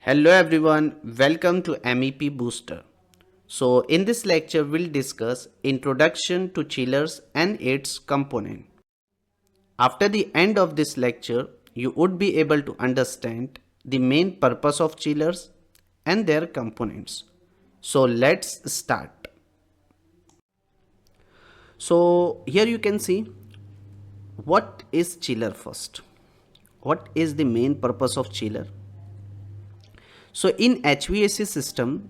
Hello everyone, welcome to MEP Booster. So in this lecture we'll discuss introduction to chillers and its component. After the end of this lecture, you would be able to understand the main purpose of chillers and their components. So let's start. So here you can see what is chiller first. What is the main purpose of chiller? So in HVAC system,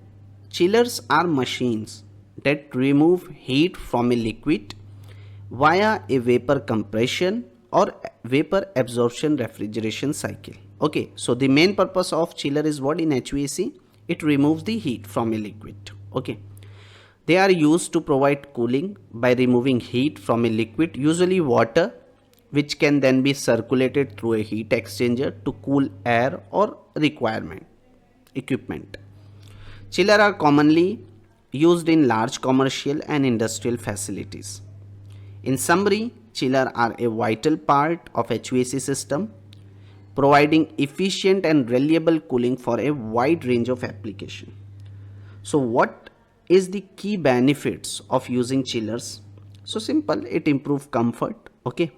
chillers are machines that remove heat from a liquid via a vapor compression or vapor absorption refrigeration cycle. Okay, so the main purpose of chiller is what in HVAC? It removes the heat from a liquid. Okay, they are used to provide cooling by removing heat from a liquid, usually water, which can then be circulated through a heat exchanger to cool air or requirement equipment. Chiller are commonly used in large commercial and industrial facilities. In summary, chiller are a vital part of HVAC system, providing efficient and reliable cooling for a wide range of applications. So what is the key benefits of using chillers? So simple, it improves comfort, okay,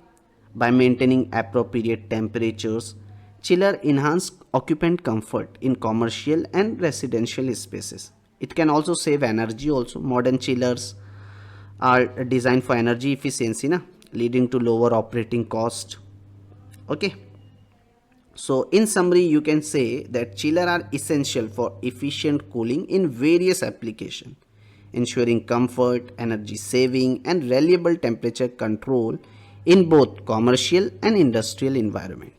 by maintaining appropriate temperatures. Chiller enhance occupant comfort in commercial and residential spaces. It can also save energy also. Modern chillers are designed for energy efficiency, leading to lower operating cost. Okay. So in summary, you can say that chiller are essential for efficient cooling in various applications, ensuring comfort, energy saving, and reliable temperature control in both commercial and industrial environment.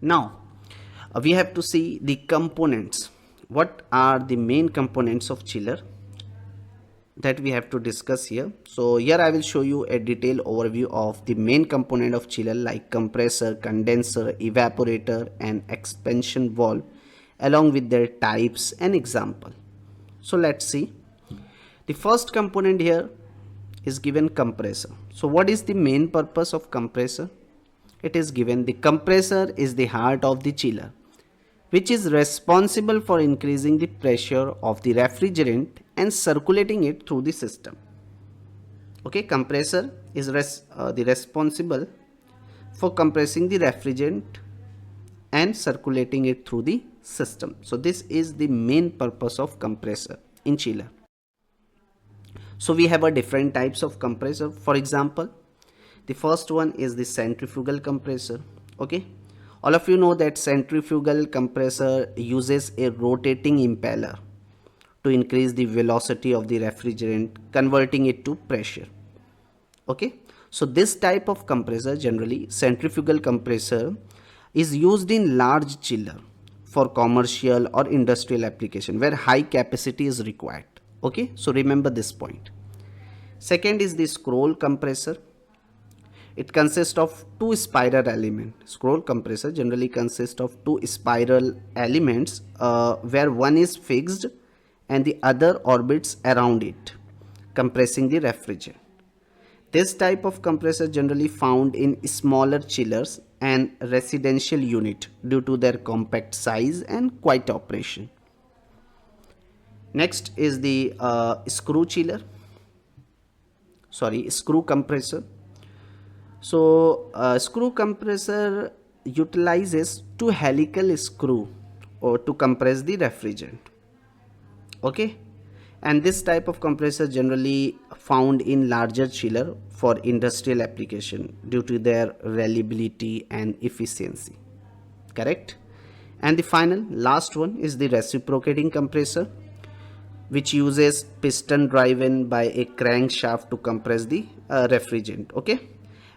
Now, we have to see the components. What are the main components of chiller that we have to discuss here? So here I will show you a detailed overview of the main component of chiller like compressor, condenser, evaporator and expansion valve along with their types and example. So let's see. The first component here is given compressor. So what is the main purpose of compressor? It is given the compressor is the heart of the chiller, which is responsible for increasing the pressure of the refrigerant and circulating it through the system. Okay, compressor is the responsible for compressing the refrigerant and circulating it through the system. So this is the main purpose of compressor in chiller. So we have a different types of compressor. For example, the first one is the centrifugal compressor. Okay, all of you know that centrifugal compressor uses a rotating impeller to increase the velocity of the refrigerant, converting it to pressure. Okay, so this type of compressor, generally centrifugal compressor, is used in large chiller for commercial or industrial application where high capacity is required. Okay, so remember this point. Second is the scroll compressor. It consists of two spiral elements. Scroll compressor generally consists of two spiral elements where one is fixed and the other orbits around it, compressing the refrigerant. This type of compressor generally found in smaller chillers and residential unit due to their compact size and quiet operation. Next is the screw compressor. So screw compressor utilizes two helical screw or to compress the refrigerant. Okay, and this type of compressor generally found in larger chiller for industrial application due to their reliability and efficiency. Correct. And the final last one is the reciprocating compressor, which uses piston driven by a crankshaft to compress the refrigerant. Okay,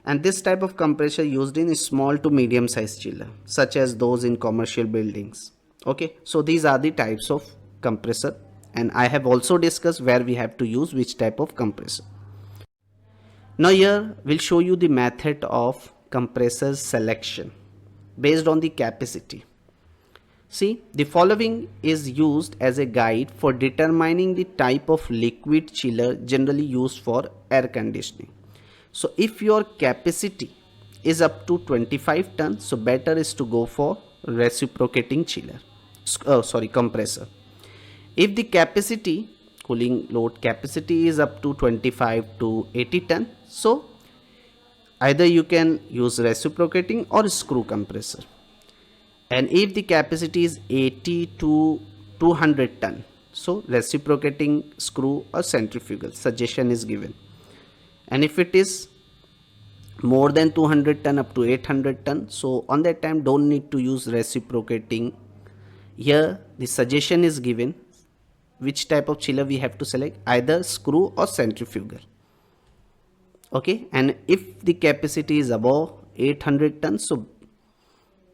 and this type of compressor used in small to medium sized chiller such as those in commercial buildings. Okay, so these are the types of compressor, and I have also discussed where we have to use which type of compressor. Now here we'll show you the method of compressor selection based on the capacity. See, the following is used as a guide for determining the type of liquid chiller generally used for air conditioning. So if your capacity is up to 25 tons, so better is to go for reciprocating chiller, compressor. If the capacity, cooling load capacity is up to 25 to 80 ton, so either you can use reciprocating or screw compressor. And if the capacity is 80 to 200 ton, so reciprocating screw or centrifugal suggestion is given. And if it is more than 200 ton up to 800 ton, so on that time don't need to use reciprocating. Here the suggestion is given which type of chiller we have to select, either screw or centrifugal. Okay, and if the capacity is above 800 tons, so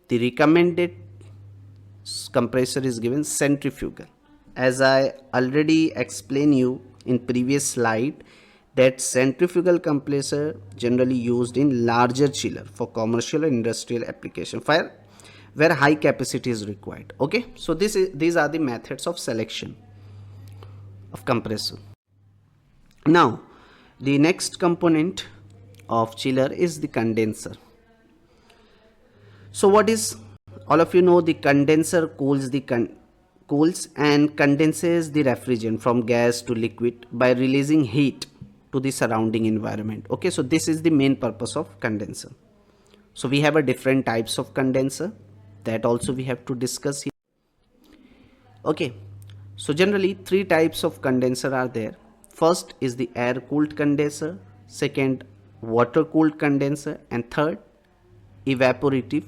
the recommended compressor is given centrifugal. As I already explained you in previous slide, that centrifugal compressor generally used in larger chiller for commercial and industrial application where high capacity is required. Okay, so these are the methods of selection of compressor. Now the next component of chiller is the condenser. So what is, all of you know, the condenser cools and condenses the refrigerant from gas to liquid by releasing heat to the surrounding environment. Okay, so this is the main purpose of condenser. So we have a different types of condenser that also we have to discuss here. Okay, so generally three types of condenser are there. First is the air cooled condenser, second water cooled condenser, and third evaporative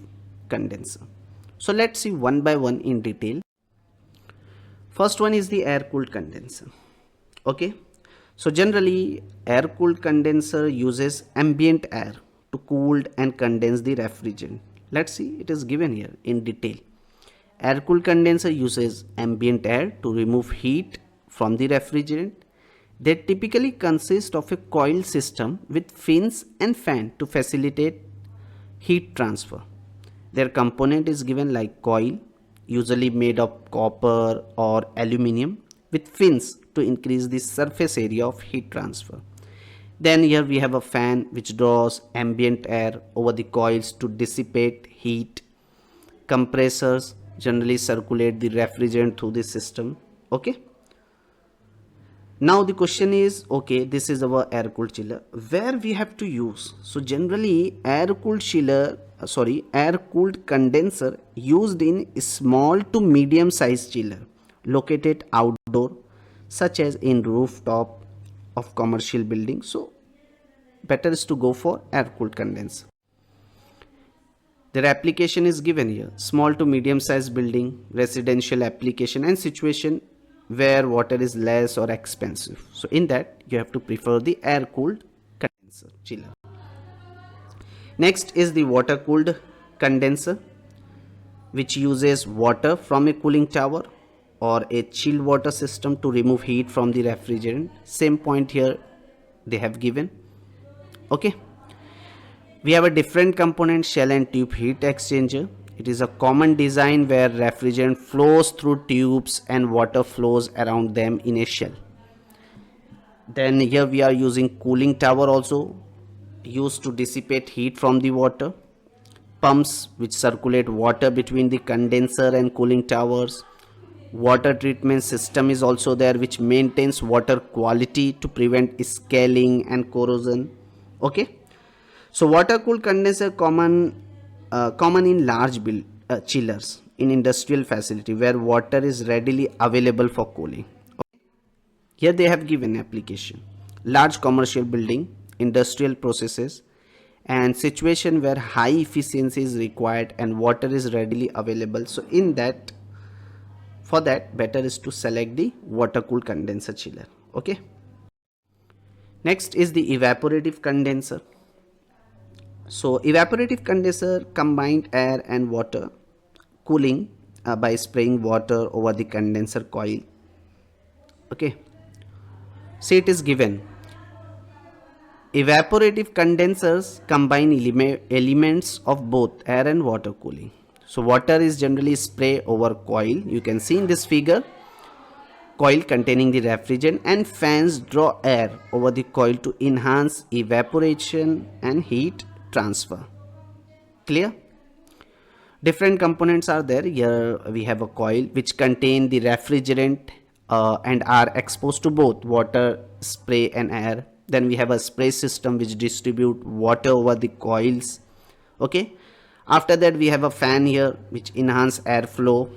condenser. So let's see one by one in detail. First one is the air cooled condenser. Okay, so generally air cooled condenser uses ambient air to cool and condense the refrigerant. Let's see, it is given here in detail. Air cooled condenser uses ambient air to remove heat from the refrigerant. They typically consist of a coil system with fins and fan to facilitate heat transfer. Their component is given like coil, usually made of copper or aluminium, with fins to increase the surface area of heat transfer. Then here we have a fan which draws ambient air over the coils to dissipate heat. Compressors generally circulate the refrigerant through the system. Okay, now the question is, okay, this is our air cooled chiller, where we have to use. So generally air cooled condenser used in small to medium sized chiller located outdoor, such as in rooftop of commercial buildings. So better is to go for air cooled condenser. Their application is given here: small to medium sized building, residential application, and situation where water is less or expensive. So in that you have to prefer the air cooled condenser chiller. Next is the water cooled condenser, which uses water from a cooling tower or a chilled water system to remove heat from the refrigerant. Same point here they have given. Okay, we have a different component, shell and tube heat exchanger. It is a common design where refrigerant flows through tubes and water flows around them in a shell. Then here we are using cooling tower, also used to dissipate heat from the water. Pumps which circulate water between the condenser and cooling towers. Water treatment system is also there, which maintains water quality to prevent scaling and corrosion. Okay, so water cooled condenser common in large chillers in industrial facility where water is readily available for cooling. Okay. Here they have given application: large commercial building, industrial processes, and situation where high efficiency is required and water is readily available. So in that, for that, better is to select the water cooled condenser chiller. Okay, next is the evaporative condenser. So evaporative condenser combined air and water cooling by spraying water over the condenser coil. Okay, see, it is given: evaporative condensers combine elements of both air and water cooling. So water is generally sprayed over coil. You can see in this figure, coil containing the refrigerant, and fans draw air over the coil to enhance evaporation and heat transfer. Clear? Different components are there. Here we have a coil which contain the refrigerant and are exposed to both water, spray and air. Then we have a spray system which distribute water over the coils. Okay, after that we have a fan here which enhance airflow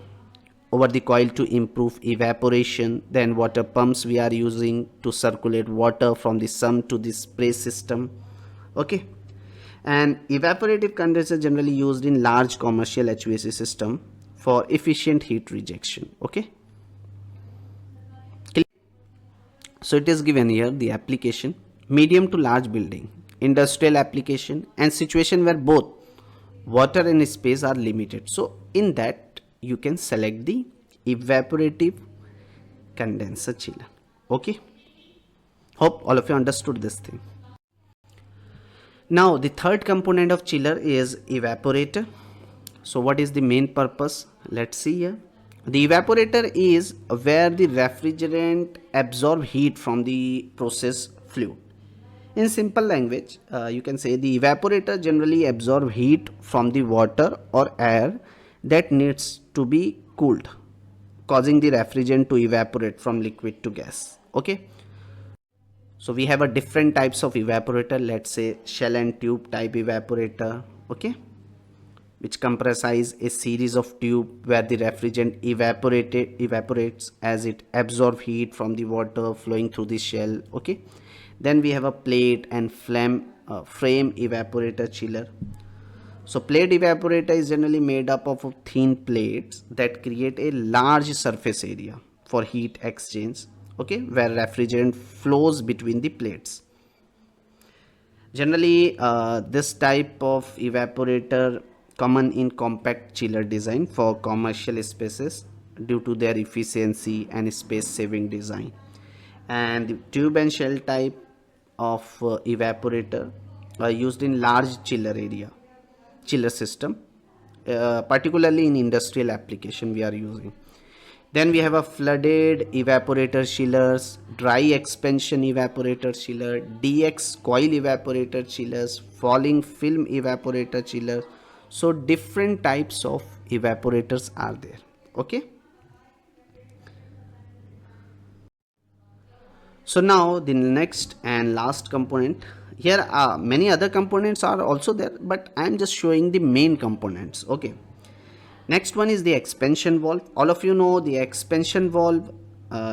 over the coil to improve evaporation. Then water pumps we are using to circulate water from the sump to the spray system. Okay, and evaporative condenser generally used in large commercial HVAC system for efficient heat rejection. Okay, so it is given here the application: medium to large building, industrial application, and situation where both water and space are limited. So in that you can select the evaporative condenser chiller. Okay, hope all of you understood this thing. Now the third component of chiller is evaporator. So what is the main purpose? Let's see here. The evaporator is where the refrigerant absorb heat from the process fluid. In simple language, you can say the evaporator generally absorb heat from the water or air that needs to be cooled, causing the refrigerant to evaporate from liquid to gas. Okay, so we have a different types of evaporator. Let's say shell and tube type evaporator. Okay, which comprises a series of tube where the refrigerant evaporates as it absorbs heat from the water flowing through the shell. Okay, then we have a plate and frame evaporator chiller. So plate evaporator is generally made up of thin plates that create a large surface area for heat exchange. Okay, where refrigerant flows between the plates. Generally this type of evaporator common in compact chiller design for commercial spaces due to their efficiency and space saving design. And the tube and shell type of evaporator are used in large chiller system, particularly in industrial application we are using. Then we have a flooded evaporator chillers, dry expansion evaporator chiller, DX coil evaporator chillers, falling film evaporator chillers. So different types of evaporators are there. Okay, so now the next and last component. Here many other components are also there, but I am just showing the main components. Okay, next one is the expansion valve. All of you know the expansion valve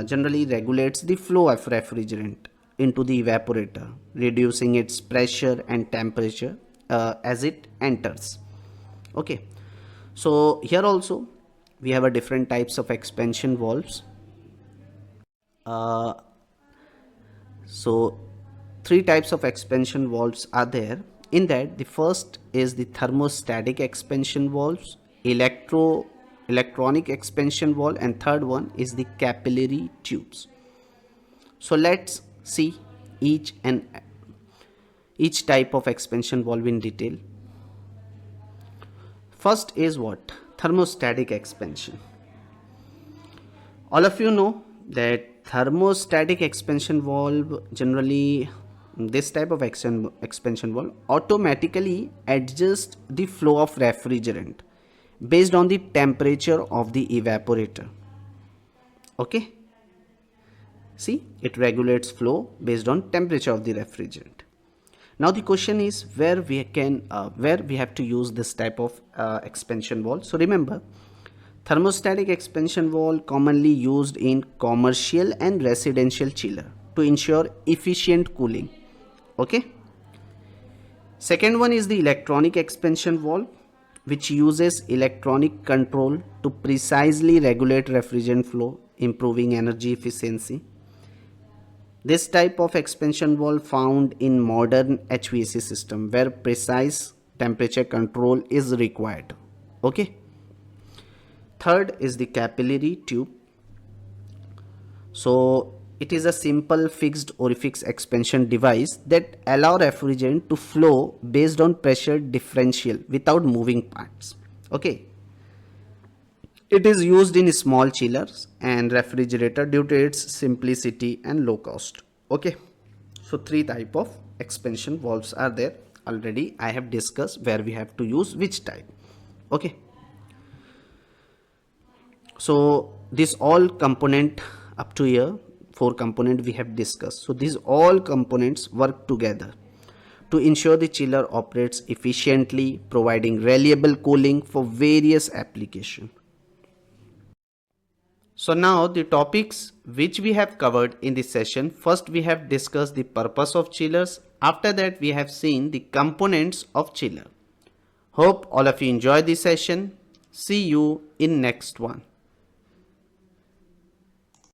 generally regulates the flow of refrigerant into the evaporator, reducing its pressure and temperature as it enters. Okay, so here also we have a different types of expansion valves. So three types of expansion valves are there. In that, the first is the thermostatic expansion valves, electronic expansion valve, and third one is the capillary tubes. So let's see each type of expansion valve in detail. First is what? Thermostatic expansion. All of you know that thermostatic expansion valve generally, this type of expansion valve automatically adjusts the flow of refrigerant based on the temperature of the evaporator. Okay, see, it regulates flow based on temperature of the refrigerant. Now the question is where we have to use this type of expansion valve. So remember, thermostatic expansion valve commonly used in commercial and residential chiller to ensure efficient cooling. Okay, second one is the electronic expansion valve, which uses electronic control to precisely regulate refrigerant flow, improving energy efficiency. This type of expansion valve found in modern HVAC system where precise temperature control is required. Okay, third is the capillary tube. So it is a simple fixed orifice expansion device that allow refrigerant to flow based on pressure differential without moving parts. Okay, it is used in small chillers and refrigerator due to its simplicity and low cost. Okay, so three type of expansion valves are there. Already I have discussed where we have to use which type. Okay, So this all component up to here, four component we have discussed. So these all components work together to ensure the chiller operates efficiently, providing reliable cooling for various applications. So now the topics which we have covered in this session: first we have discussed the purpose of chillers. After that we have seen the components of chiller. Hope all of you enjoy this session. See you in next one.